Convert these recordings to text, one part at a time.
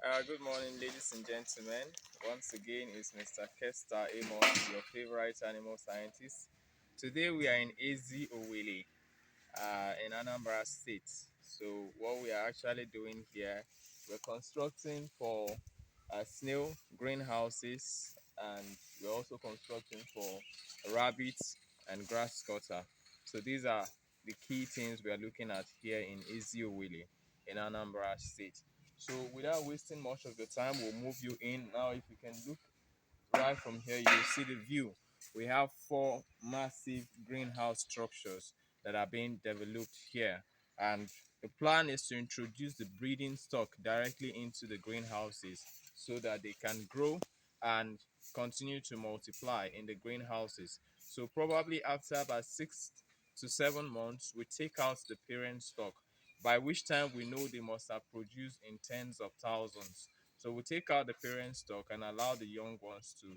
Good morning, ladies and gentlemen. Once again, it's Mr. Kester Amos, your favorite animal scientist. Today, we are in Eziowelle, in Anambra State. So, what we are actually doing here, we're constructing for snail greenhouses, and we're also constructing for rabbits and grass cutter. So, these are the key things we are looking at here in Eziowelle in Anambra State. So without wasting much of the time, we'll move you in. Now, if you can look right from here, you'll see the view. We have four massive greenhouse structures that are being developed here. And the plan is to introduce the breeding stock directly into the greenhouses so that they can grow and continue to multiply in the greenhouses. So probably after about 6 to 7 months, we take out the parent stock, by which time we know they must have produced in tens of thousands. So we take out the parent stock and allow the young ones to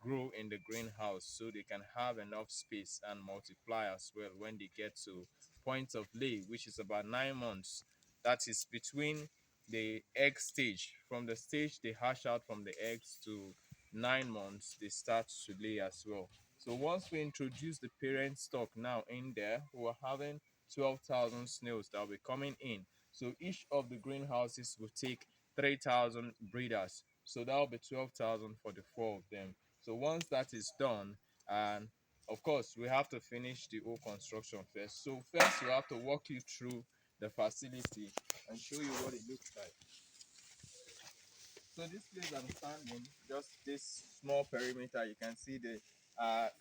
grow in the greenhouse so they can have enough space and multiply as well when they get to point of lay, which is about 9 months. That is between the egg stage. From the stage they hatch out from the eggs to 9 months, they start to lay as well. So once we introduce the parent stock now in there, we're having 12,000 snails that will be coming in. So each of the greenhouses will take 3,000 breeders. So that will be 12,000 for the four of them. So once that is done, and of course, we have to finish the whole construction first. So first, we have to walk you through the facility and show you what it looks like. So this place I'm standing, just this small perimeter, you can see the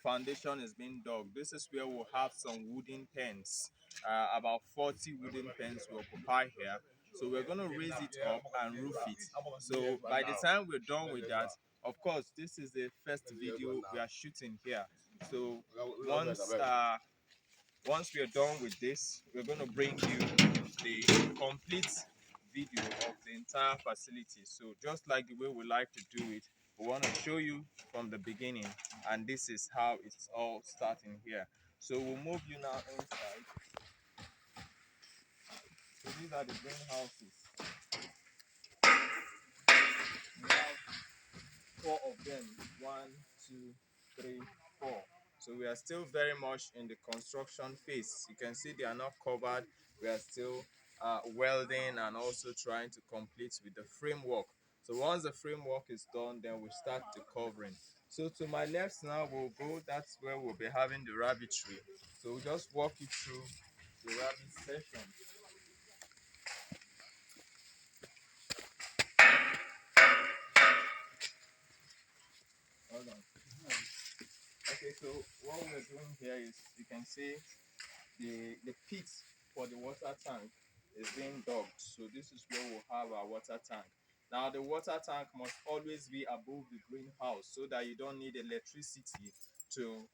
foundation is being dug. This is where we'll have some wooden pens. About 40 wooden pens will occupy here. So we're going to raise it up and roof it. So by the time we're done with that, of course, this is the first video we are shooting here. So once we are done with this, we're going to bring you the complete video of the entire facility. So just like the way we like to do it, we want to show you from the beginning, and this is how it's all starting here. So we'll move you now inside. So these are the greenhouses. We have four of them. One, two, three, four. So we are still very much in the construction phase. You can see they are not covered. We are still welding and also trying to complete with the framework. So once the framework is done, then we start the covering. So to my left now, we'll go. That's where we'll be having the rabbitry. So we'll just walk you through the rabbit session. Hold on. Okay, so what we're doing here is, you can see the pit for the water tank is being dug. So this is where we'll have our water tank. Now the water tank must always be above the greenhouse so that you don't need electricity to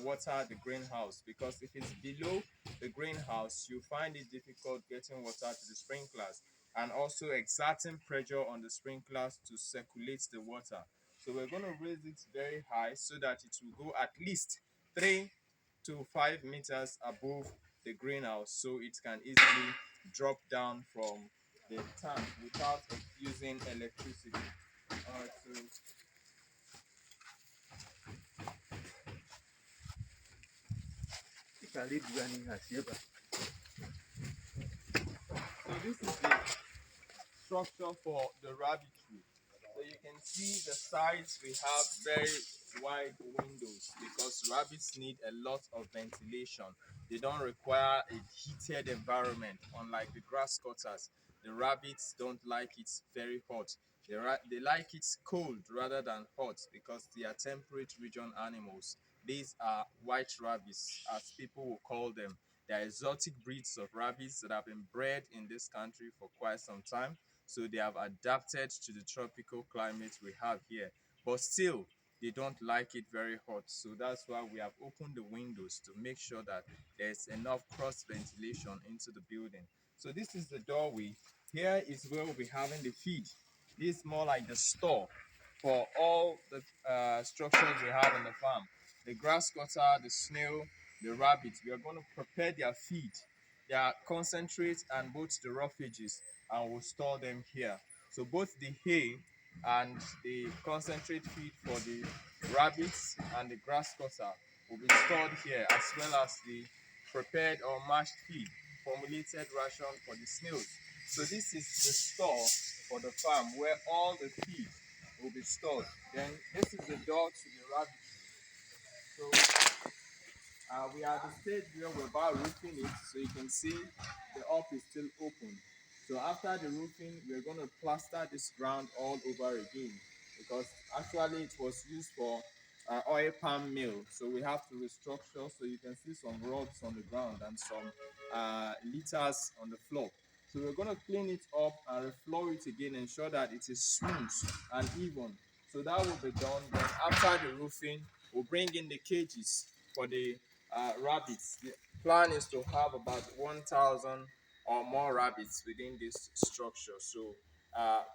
water the greenhouse, because if it's below the greenhouse, you find it difficult getting water to the sprinklers and also exerting pressure on the sprinklers to circulate the water. So we're going to raise it very high so that it will go at least 3 to 5 meters above the greenhouse, so it can easily drop down from the tank without using electricity. Alright, so this is the structure for the rabbitry. So you can see the sides, we have very wide windows because rabbits need a lot of ventilation. They don't require a heated environment, unlike the grass cutters. The rabbits don't like it very hot. They like it cold rather than hot because they are temperate region animals. These are white rabbits, as people will call them. They are exotic breeds of rabbits that have been bred in this country for quite some time. So they have adapted to the tropical climate we have here. But still, they don't like it very hot. So that's why we have opened the windows to make sure that there's enough cross ventilation into the building. So this is the doorway. Here is where we'll be having the feed. This is more like the store for all the structures we have in the farm. The grass cutter, the snail, the rabbit. We are going to prepare their feed, their concentrate, and both the roughages, and we'll store them here. So both the hay and the concentrate feed for the rabbits and the grass cutter will be stored here, as well as the prepared or mashed feed, formulated ration for the snails. So this is the store for the farm where all the feed will be stored. Then this is the door to the rabbit. So we are at the stage where we're about roofing it, so you can see the up is still open. So after the roofing, we're going to plaster this ground all over again, because actually it was used for oil palm mill. So we have to restructure. So you can see some rods on the ground and some litters on the floor. So we're going to clean it up and refloor it again, ensure that it is smooth and even. So that will be done. Then after the roofing, we'll bring in the cages for the rabbits. The plan is to have about 1,000 or more rabbits within this structure. So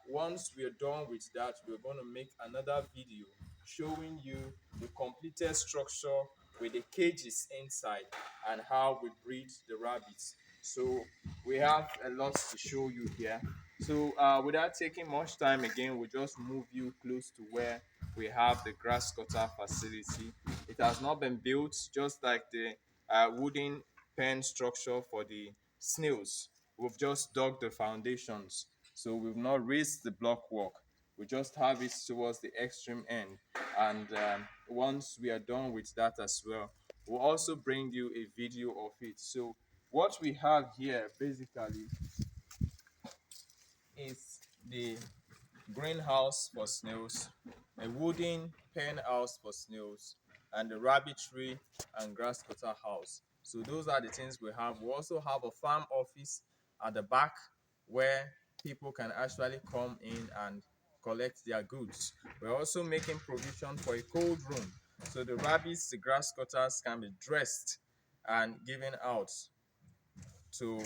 once we are done with that, we're going to make another video showing you the completed structure with the cages inside and how we breed the rabbits. So we have a lot to show you here. So without taking much time again, we'll just move you close to where we have the grass cutter facility. It has not been built, just like the wooden pen structure for the snails. We've just dug the foundations, so we've not raised the block work. We just have it towards the extreme end, and once we are done with that as well, we'll also bring you a video of it. So what we have here basically is the greenhouse for snails, a wooden pen house for snails, and the rabbitry and grass cutter house. So those are the things we have. We also have a farm office at the back where people can actually come in and collect their goods. We're also making provision for a cold room, so the rabbits, the grass cutters can be dressed and given out to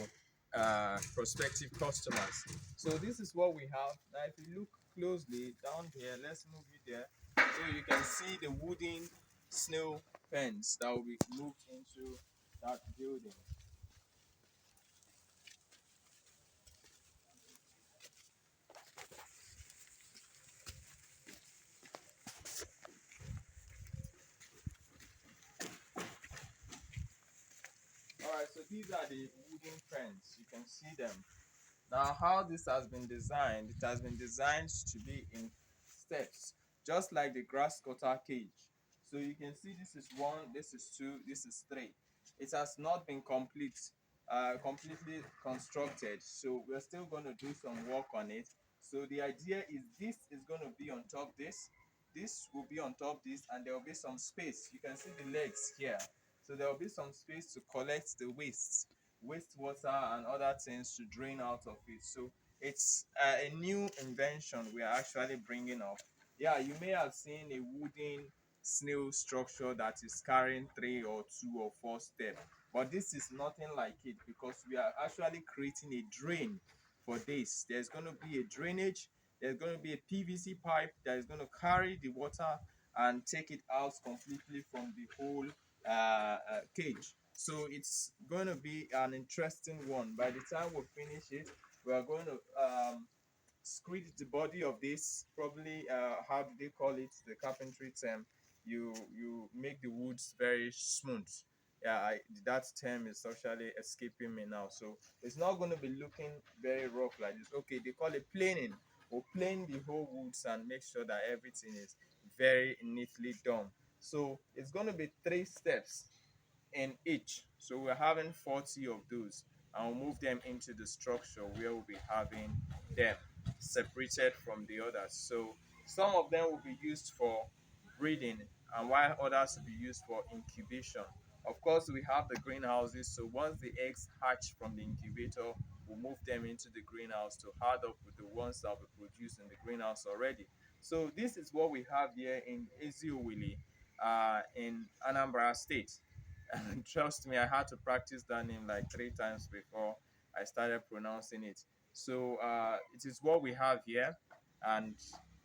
prospective customers. So this is what we have. Now if you look closely down here, let's move you there, so you can see the wooden snail pens that will be moved into that building. All right, so these are the wooden pens. You can see them. Now, how this has been designed, it has been designed to be in steps, just like the grass cutter cage. So you can see this is one, this is two, this is three. It has not been completely constructed, so we're still going to do some work on it. So the idea is this is going to be on top this will be on top this, and there will be some space. You can see the legs here. So there will be some space to collect the wastewater and other things to drain out of it. So it's a new invention we are actually bringing up. Yeah, you may have seen a wooden snail structure that is carrying 3 or 2 or 4 steps, but this is nothing like it, because we are actually creating a drain for this. There's going to be a drainage, there's going to be a PVC pipe that is going to carry the water and take it out completely from the whole cage. So it's going to be an interesting one. By the time we finish it, we are going to screed the body of this. Probably, how do they call it? The carpentry term. You make the woods very smooth. Yeah, that term is actually escaping me now. So it's not going to be looking very rough like this. Okay, they call it planing. We'll plane the whole woods and make sure that everything is very neatly done. So it's going to be 3 steps in each. So we're having 40 of those, and we'll move them into the structure where we'll be having them separated from the others. So some of them will be used for breeding, and while others will be used for incubation. Of course, we have the greenhouses. So once the eggs hatch from the incubator, we'll move them into the greenhouse to hard up with the ones that we produced in the greenhouse already. So this is what we have here in Eziowelle, in Anambra State. And trust me, I had to practice that name like 3 times before I started pronouncing it. So it is what we have here. And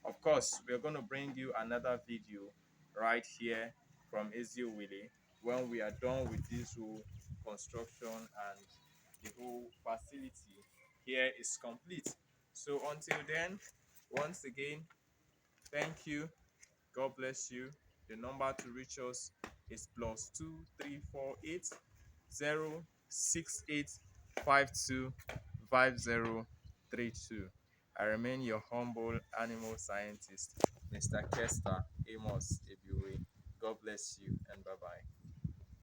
of course, we're going to bring you another video right here from Eziowelle when we are done with this whole construction and the whole facility here is complete. So until then, once again, thank you. God bless you. The number to reach us is +2348068525032. I remain your humble animal scientist, Mr. Kester Amos Eziowelle. God bless you and bye bye.